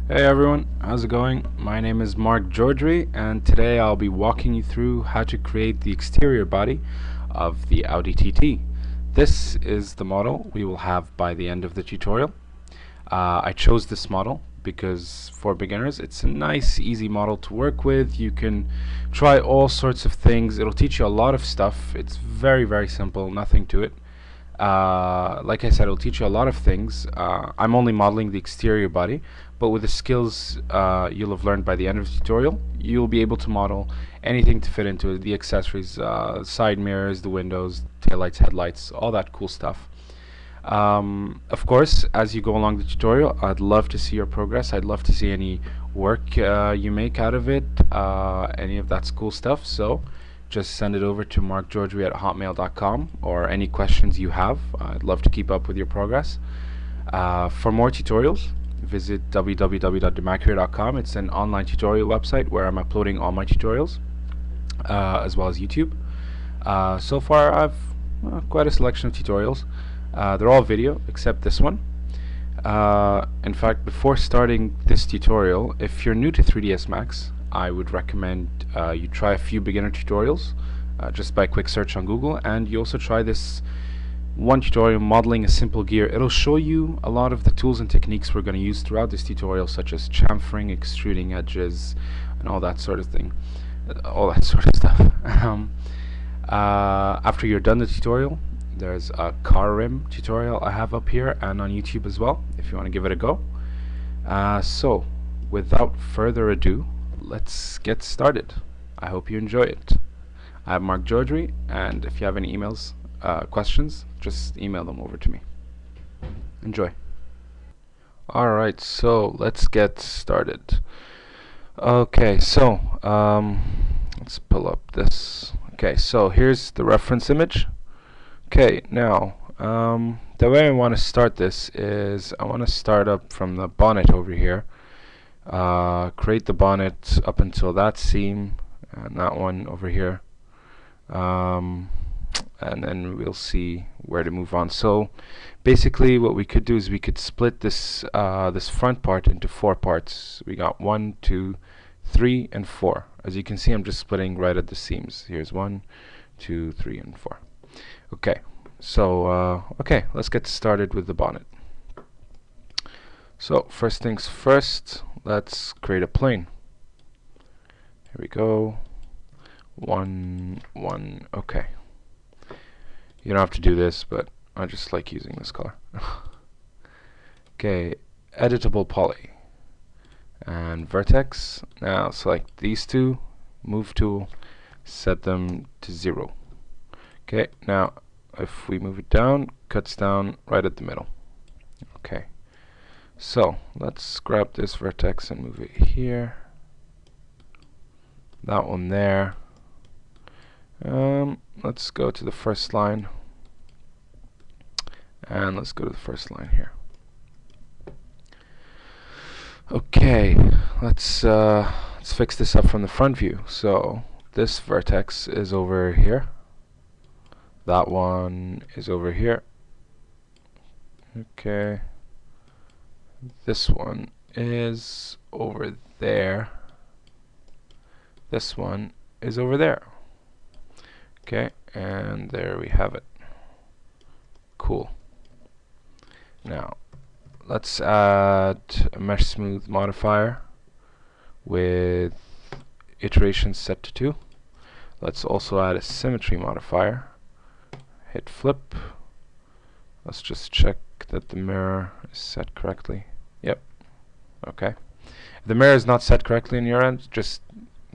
Hey everyone, how's it going? My name is Mark Georgui, and today I'll be walking you through how to create the exterior body of the Audi TT. This is the model we will have by the end of the tutorial. I chose this model because for beginners it's a nice easy model to work with. You can try all sorts of things. It'll teach you a lot of stuff. It's very simple, nothing to it. Like I said, it'll teach you a lot of things. I'm only modeling the exterior body, but with the skills you'll have learned by the end of the tutorial, you'll be able to model anything to fit into it, the accessories, side mirrors, the windows, taillights, headlights, all that cool stuff. Of course, as you go along the tutorial, I'd love to see your progress. I'd love to see any work you make out of it, any of that cool stuff. So just send it over to markgeorgui@hotmail.com, or any questions you have. I'd love to keep up with your progress. For more tutorials, visit www.demacuria.com. It's an online tutorial website where I'm uploading all my tutorials, as well as YouTube. So far I've quite a selection of tutorials. They're all video except this one. In fact, before starting this tutorial, if you're new to 3ds Max, I would recommend you try a few beginner tutorials just by a quick search on Google, and you also try this one tutorial, modeling a simple gear. It'll show you a lot of the tools and techniques we're going to use throughout this tutorial, such as chamfering, extruding edges, and all that sort of thing, all that sort of stuff. After you're done the tutorial, there's a car rim tutorial I have up here and on YouTube as well, if you want to give it a go. So without further ado, let's get started. I hope you enjoy it. I'm Mark Georgui, and if you have any emails, questions, just email them over to me. Enjoy. Alright, so let's get started. Okay, so let's pull up this. Okay, so here's the reference image. Okay, now the way I want to start this is I want to start up from the bonnet over here. Create the bonnet up until that seam and that one over here, and then we'll see where to move on. So basically what we could do is we could split this this front part into 4 parts. We got 1, 2, 3, and 4. As you can see, I'm just splitting right at the seams. Here's 1, 2, 3, and 4. Okay, so okay, let's get started with the bonnet. So first things first, let's create a plane. Here we go. 1, 1. Okay. You don't have to do this, but I just like using this color. Okay, editable poly and vertex. Now select these two, move tool, set them to 0. Okay, now if we move it down, cuts down right at the middle. Okay, so let's grab this vertex and move it here. That one there. Let's go to the first line, and let's go to the first line here. Okay, let's fix this up from the front view. So this vertex is over here. That one is over here. Okay. This one is over there. This one is over there. Okay, and there we have it. Cool. Now, let's add a mesh smooth modifier with iteration set to 2. Let's also add a symmetry modifier. Hit flip. Let's just check that the mirror is set correctly. Yep. Okay. If the mirror is not set correctly in your end, just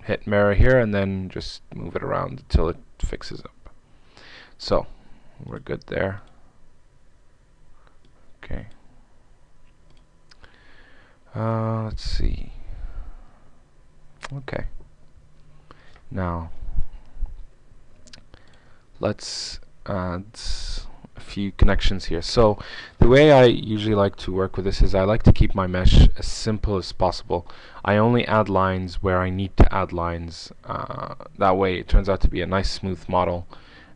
hit mirror here and then just move it around until it fixes up. So we're good there. Okay. Let's see. Okay. Now let's add a few connections here. So the way I usually like to work with this is I like to keep my mesh as simple as possible. I only add lines where I need to add lines. That way it turns out to be a nice smooth model,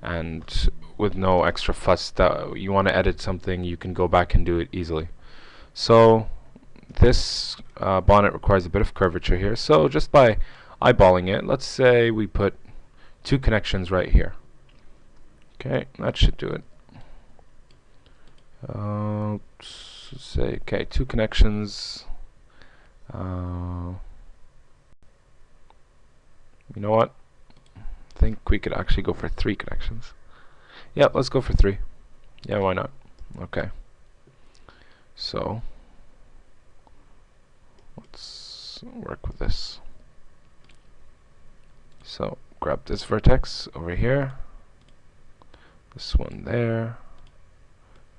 and with no extra fuss. That you want to edit something, you can go back and do it easily. So this bonnet requires a bit of curvature here, so just by eyeballing it, let's say we put 2 connections right here. Okay, that should do it. Say, okay, 2 connections. You know what? I think we could actually go for 3 connections. Yeah, let's go for 3. Yeah, why not? Okay. So, let's work with this. So, grab this vertex over here, this one there,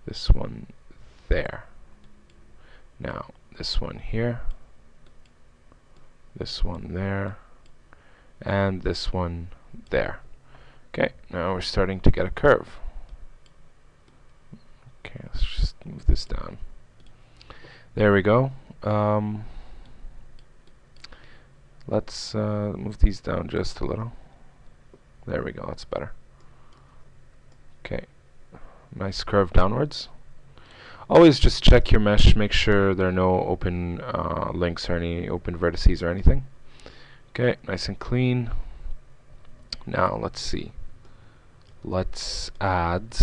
this one there. Now, this one here, this one there, and this one there. Okay, now we're starting to get a curve. Okay, let's just move this down. There we go. Let's move these down just a little. There we go, that's better. Okay, nice curve downwards. Always just check your mesh, make sure there are no open links or any open vertices or anything. Okay, nice and clean. Now let's see. Let's add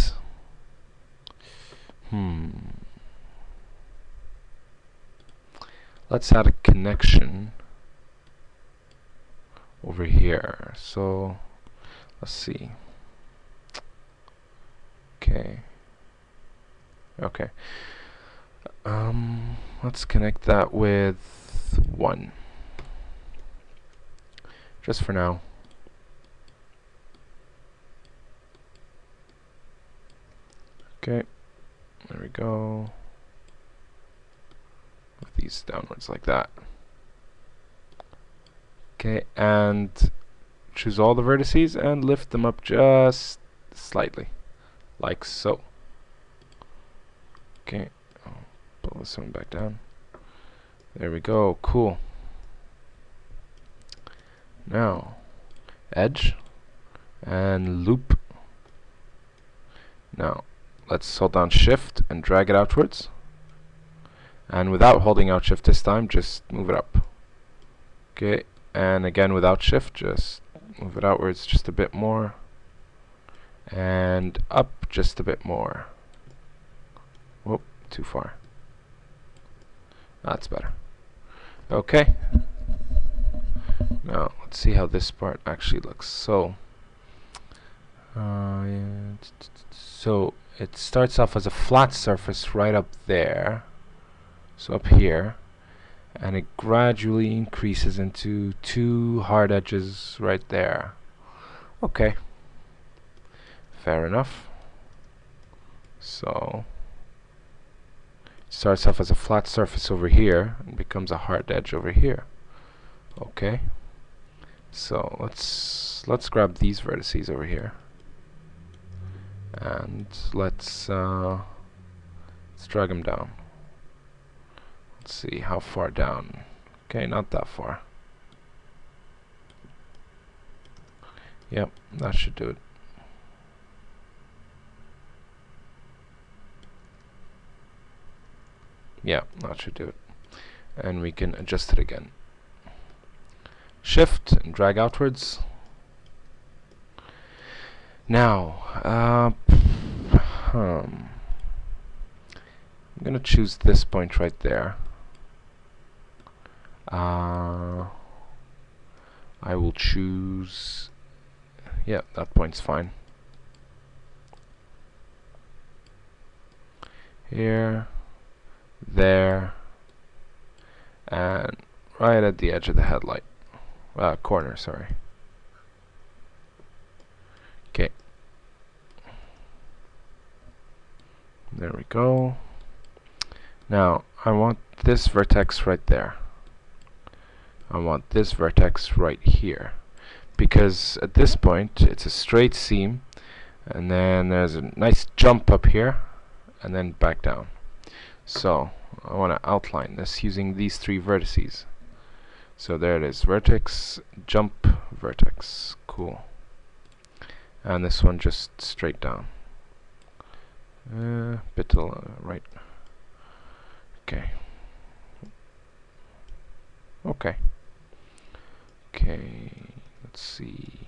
let's add a connection over here. So let's see. Okay. Let's connect that with 1. Just for now. Okay. There we go. With these downwards like that. Okay, and choose all the vertices and lift them up just slightly, like so. Okay, I'll pull this one back down. There we go, cool. Now, edge and loop. Now, let's hold down Shift and drag it outwards. And without holding out Shift this time, just move it up. Okay, and again without Shift, just move it outwards just a bit more. And up just a bit more. Whoop, too far. That's better. Okay. Now, let's see how this part actually looks. So, so it starts off as a flat surface right up there. So up here, and it gradually increases into 2 hard edges right there. Okay, fair enough. So it starts off as a flat surface over here and becomes a hard edge over here. Okay, so let's grab these vertices over here and let's drag them down. Let's see how far down. Okay, not that far. Yep, that should do it. Yeah, that should do it. And we can adjust it again. Shift and drag outwards. Now, I'm gonna choose this point right there. I will choose, yeah, that point's fine. Here, there, and right at the edge of the headlight. Corner, sorry. Okay. There we go. Now, I want this vertex right there. I want this vertex right here. Because at this point, it's a straight seam, and then there's a nice jump up here, and then back down. So, I want to outline this using these 3 vertices. So there it is, vertex, jump, vertex. Cool. And this one just straight down. Bit to right. Okay. Okay. Okay, let's see.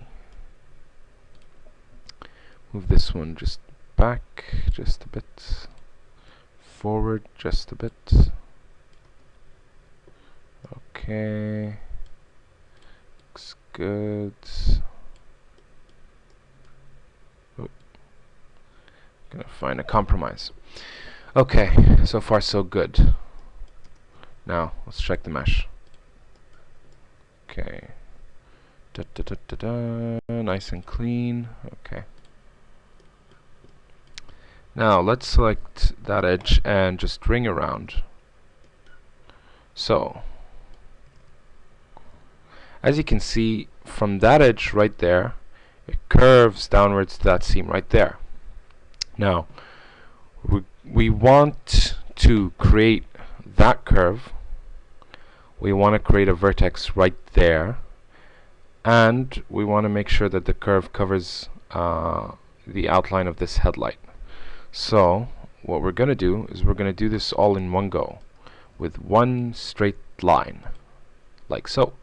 Move this one just back just a bit. Forward just a bit. Okay. Looks good. Oh, gonna find a compromise. Okay, so far so good. Now let's check the mesh. Okay. Da, da, da, da, da. Nice and clean. Okay. Now let's select that edge and just ring around. So, as you can see, from that edge right there, it curves downwards to that seam right there. Now, we want to create that curve. We want to create a vertex right there, and we want to make sure that the curve covers the outline of this headlight. So what we're going to do is we're going to do this all in one go with one straight line, like so.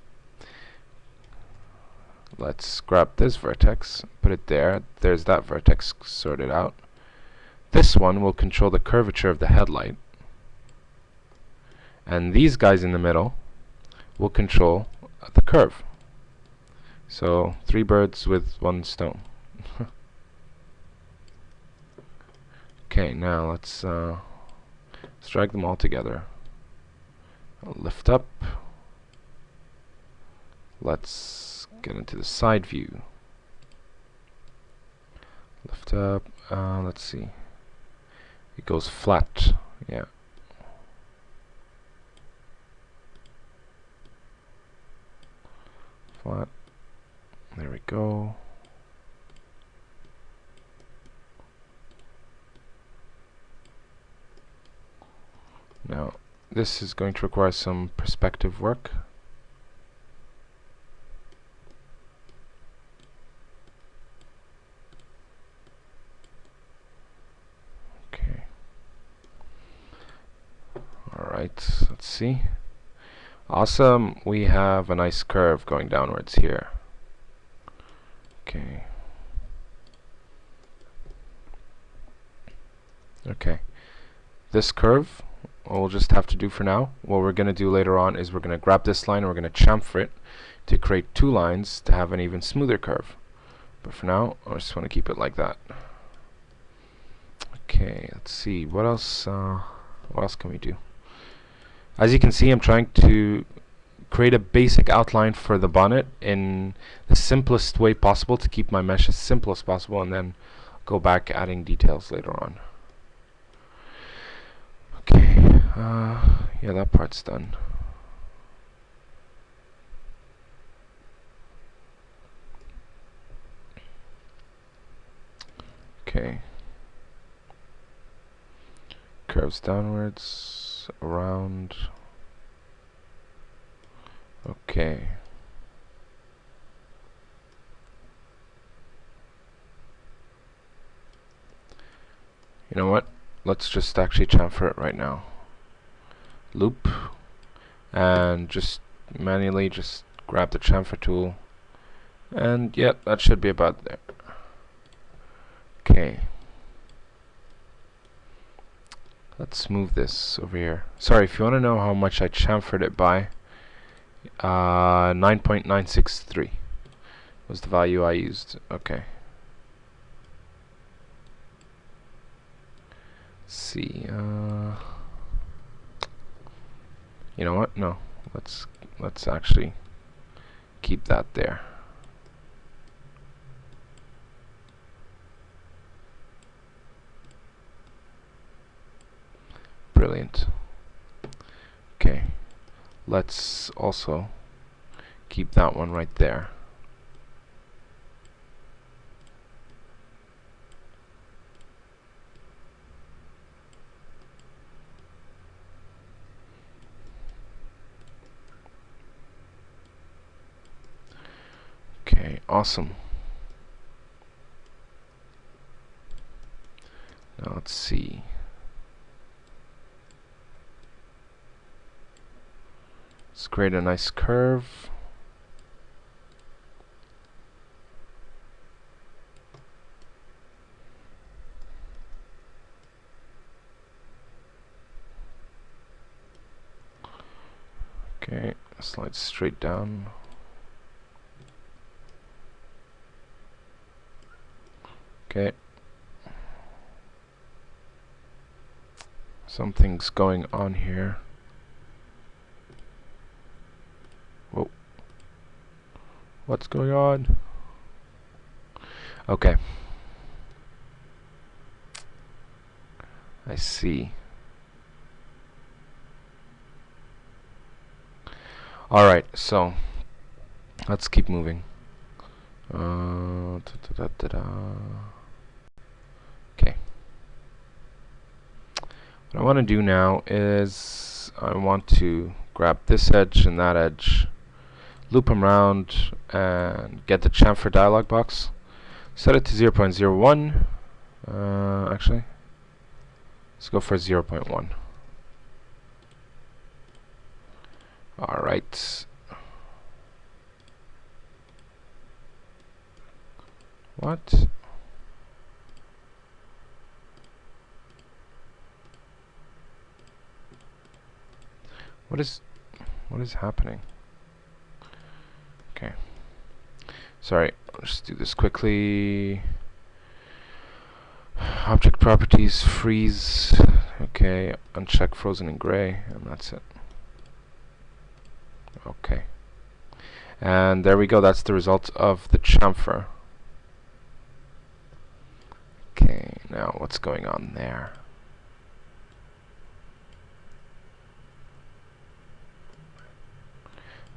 Let's grab this vertex, put it there. There's that vertex sorted out. This one will control the curvature of the headlight, and these guys in the middle will control the curve. So 3 birds with 1 stone. Okay, now let's drag them all together. I'll lift up. Let's get into the side view. Lift up. Let's see. It goes flat. Yeah. Flat. There we go. Now, this is going to require some perspective work. Okay. Alright, let's see. Awesome, we have a nice curve going downwards here. Okay. Okay. This curve, what we'll just have to do for now, what we're going to do later on is we're going to grab this line and we're going to chamfer it to create 2 lines to have an even smoother curve. But for now, I just want to keep it like that. Okay, let's see, what else can we do? As you can see, I'm trying to create a basic outline for the bonnet in the simplest way possible to keep my mesh as simple as possible, and then go back adding details later on. Okay, yeah, that part's done. Okay. Curves downwards, around. Okay. You know what? Let's just actually chamfer it right now. Loop, and just manually just grab the chamfer tool, and yep, that should be about there. Okay. Let's move this over here. Sorry, if you want to know how much I chamfered it by, 9.963 was the value I used. Okay. Let's see. You know what? No. Let's actually keep that there. Brilliant. Okay. Let's also keep that one right there. Okay, awesome. Now let's see. Let's create a nice curve. Okay, slide straight down. Okay. Something's going on here. Whoa. What's going on? Okay. I see. Alright, so let's keep moving. Okay. What I want to do now is I want to grab this edge and that edge, loop them around, and get the chamfer dialog box. Set it to 0.01. Actually, let's go for 0.1. Alright. What? What is happening? Okay. Sorry, I'll just do this quickly. Object properties, freeze. Okay, uncheck frozen in gray, and that's it. Okay. And there we go, that's the result of the chamfer. Okay, now what's going on there?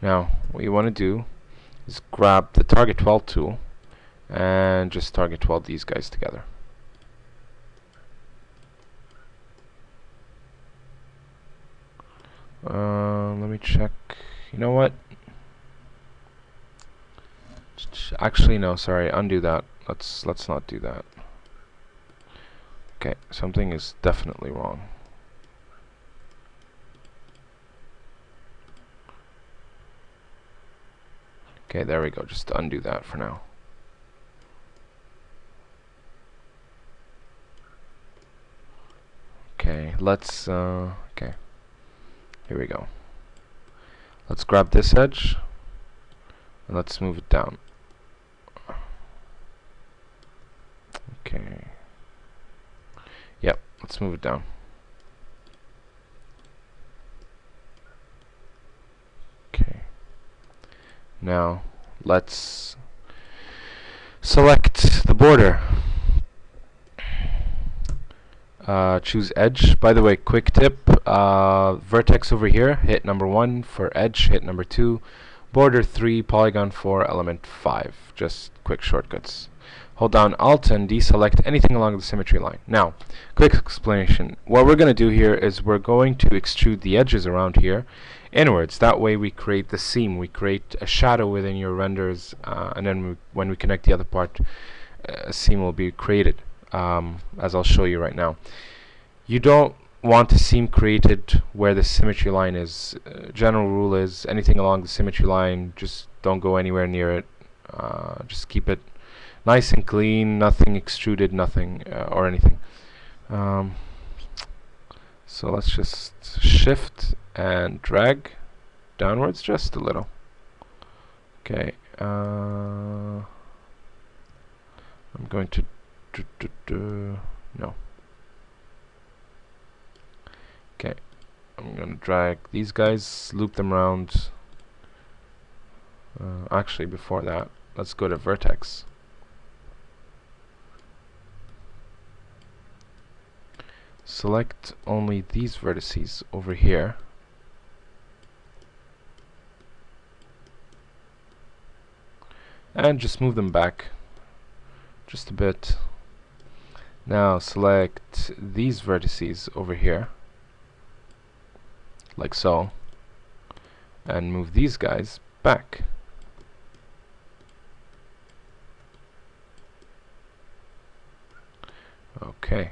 Now, what you want to do is grab the target weld tool and just target weld these guys together. Let me check. You know what? Actually, no. Sorry, undo that. Let's not do that. Okay, something is definitely wrong. Okay, there we go. Just undo that for now. Okay, let's okay. Here we go. Let's grab this edge and let's move it down. Okay. Yep, let's move it down. Okay. Now, let's select the border. Choose edge. By the way, quick tip, vertex over here, hit number 1. For edge, hit number 2. Border 3, polygon 4, element 5. Just quick shortcuts. Hold down Alt and deselect anything along the symmetry line. Now, quick explanation. What we're going to do here is we're going to extrude the edges around here inwards. That way we create the seam. We create a shadow within your renders, and then when we connect the other part, a seam will be created. As I'll show you right now. You don't want a seam created where the symmetry line is. General rule is anything along the symmetry line, just don't go anywhere near it. Just keep it nice and clean, nothing extruded, nothing or anything. So let's just shift and drag downwards just a little. Okay. I'm going to no. Okay, I'm gonna drag these guys, loop them around. Actually, before that, let's go to vertex. Select only these vertices over here. And just move them back just a bit. Now select these vertices over here, like so, and move these guys back. Okay.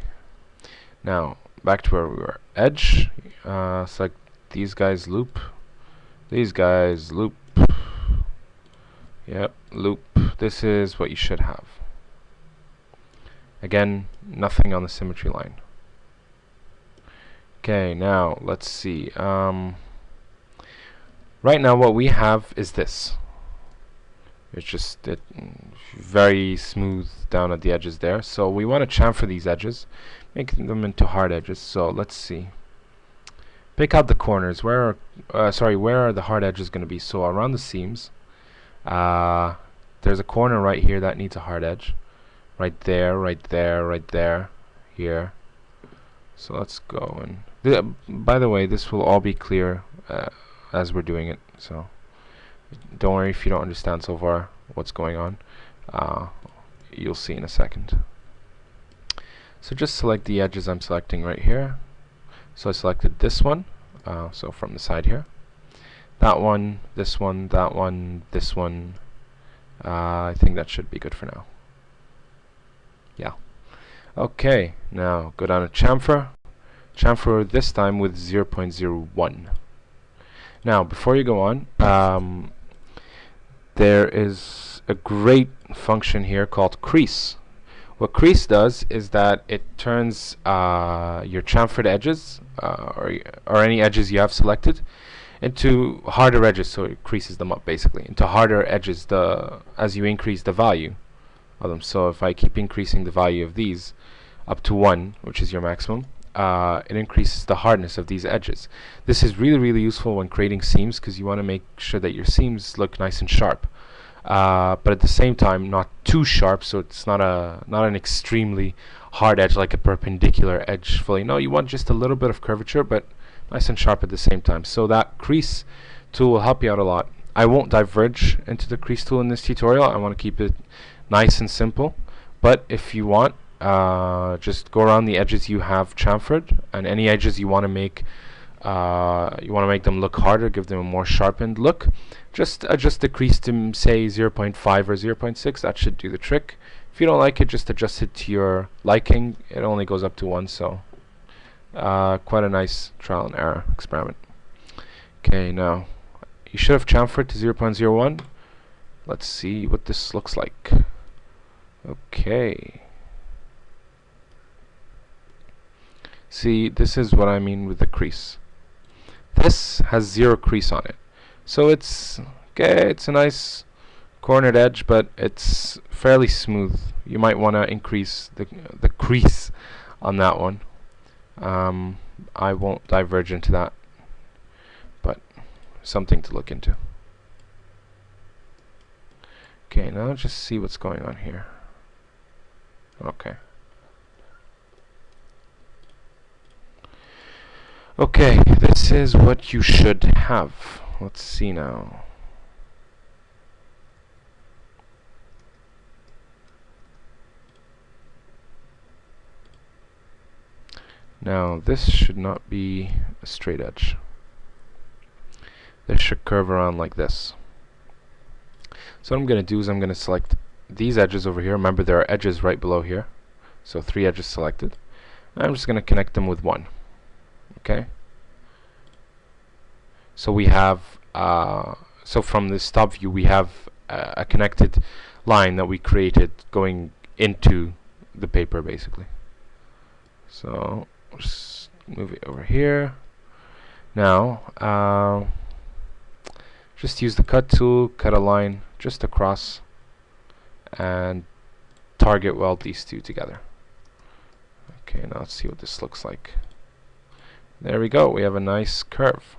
Now back to where we were. Edge. Select these guys, loop, These guys loop. Yep, loop. This is what you should have. Again, nothing on the symmetry line. Okay, now let's see. Right now what we have is this. It's just very smooth down at the edges there. So we want to chamfer these edges, make them into hard edges. So let's see. Pick out the corners. Where are the hard edges going to be? So around the seams, there's a corner right here that needs a hard edge. Right there, right there, right there, here. So let's go and by the way, this will all be clear as we're doing it. So don't worry if you don't understand so far what's going on. You'll see in a second. So just select the edges I'm selecting right here. So I selected this one, so from the side here. That one, this one, that one, this one. I think that should be good for now. Yeah. Okay, now go down to chamfer. Chamfer this time with 0.01. Now, before you go on, there is a great function here called crease. What crease does is that it turns your chamfered edges, or any edges you have selected, into harder edges. So it creases them up basically into harder edges as you increase the value of them. So if I keep increasing the value of these up to 1, which is your maximum, it increases the hardness of these edges. This is really useful when creating seams, because you want to make sure that your seams look nice and sharp, but at the same time not too sharp, so it's not an extremely hard edge like a perpendicular edge fully. No, you want just a little bit of curvature, but nice and sharp at the same time. So that crease tool will help you out a lot. I won't diverge into the crease tool in this tutorial. I want to keep it nice and simple, but if you want, just go around the edges you have chamfered, and any edges you want to make them look harder, give them a more sharpened look, just adjust the crease to say 0.5 or 0.6. That should do the trick. If you don't like it, just adjust it to your liking. It only goes up to 1, so quite a nice trial and error experiment. Okay, now you should have chamfered to 0.01. Let's see what this looks like. Okay. See, this is what I mean with the crease. This has 0 crease on it. So it's okay, it's a nice cornered edge, but it's fairly smooth. You might want to increase the crease on that one. I won't diverge into that, but something to look into. Okay, now just see what's going on here. Okay. Okay, this is what you should have. Let's see now. Now, this should not be a straight edge. This should curve around like this. So what I'm going to do is I'm going to select these edges over here. Remember, there are edges right below here. So 3 edges selected. And I'm just going to connect them with 1. Okay. So we have, so from this top view, we have a connected line that we created going into the paper, basically. So just move it over here. Now, just use the cut tool, cut a line just across, and target weld these two together. Okay, now let's see what this looks like. There we go, we have a nice curve.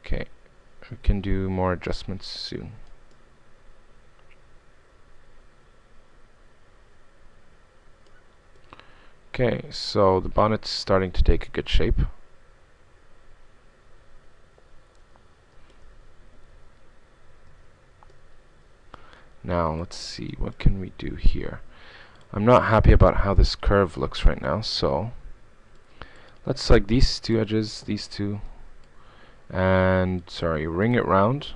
Okay, we can do more adjustments soon. Okay, so the bonnet's starting to take a good shape. Now let's see, what can we do here? I'm not happy about how this curve looks right now, so let's select these two edges, these two, and ring it round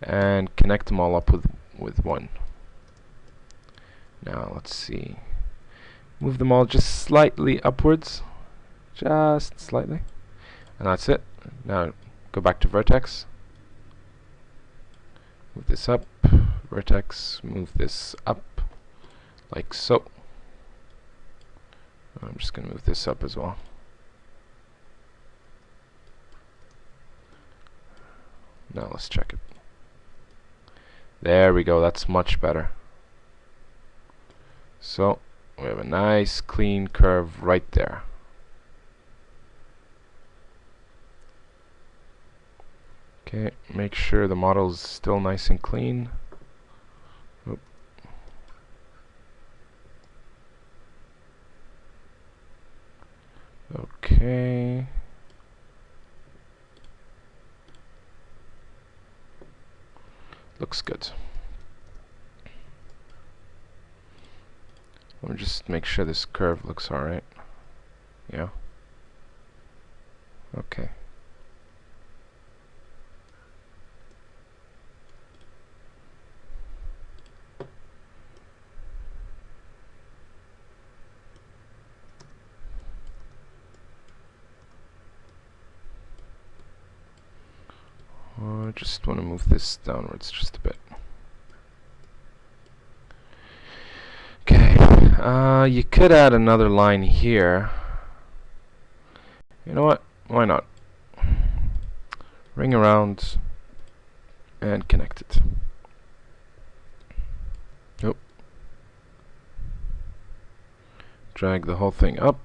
and connect them all up with 1. Now let's see, move them all just slightly upwards, just slightly, and that's it. Now go back to vertex, move this up, vertex, move this up like so. I'm just going to move this up as well. Now let's check it. There we go, that's much better. So we have a nice clean curve right there. Okay, make sure the model is still nice and clean. Oop. Okay. Looks good. Let me just make sure this curve looks alright. Yeah. Okay. I just want to move this downwards just a bit. Okay, you could add another line here. You know what? Why not? Ring around and connect it. Nope. Drag the whole thing up.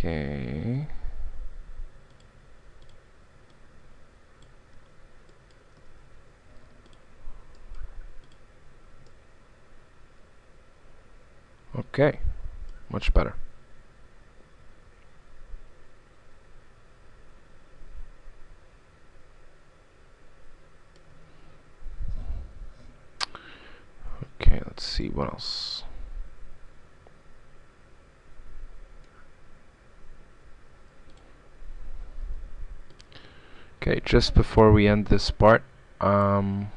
Okay. Okay, much better. Okay, let's see what else. Okay, just before we end this part, want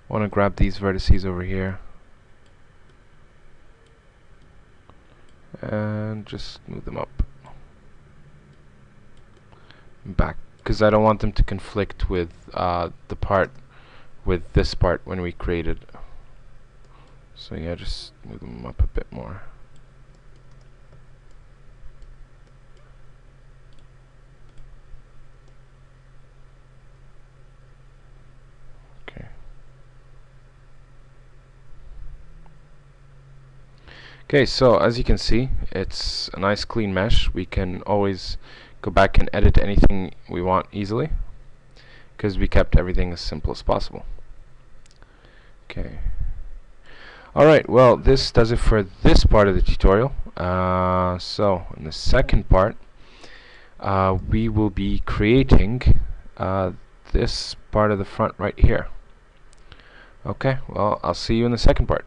to grab these vertices over here and just move them up and back, because I don't want them to conflict with the part with this part when we created. So yeah, just move them up a bit more. Okay, so as you can see, it's a nice clean mesh. We can always go back and edit anything we want easily, because we kept everything as simple as possible. Okay. Alright, well, this does it for this part of the tutorial. So in the second part, we will be creating this part of the front right here. Okay, well, I'll see you in the second part.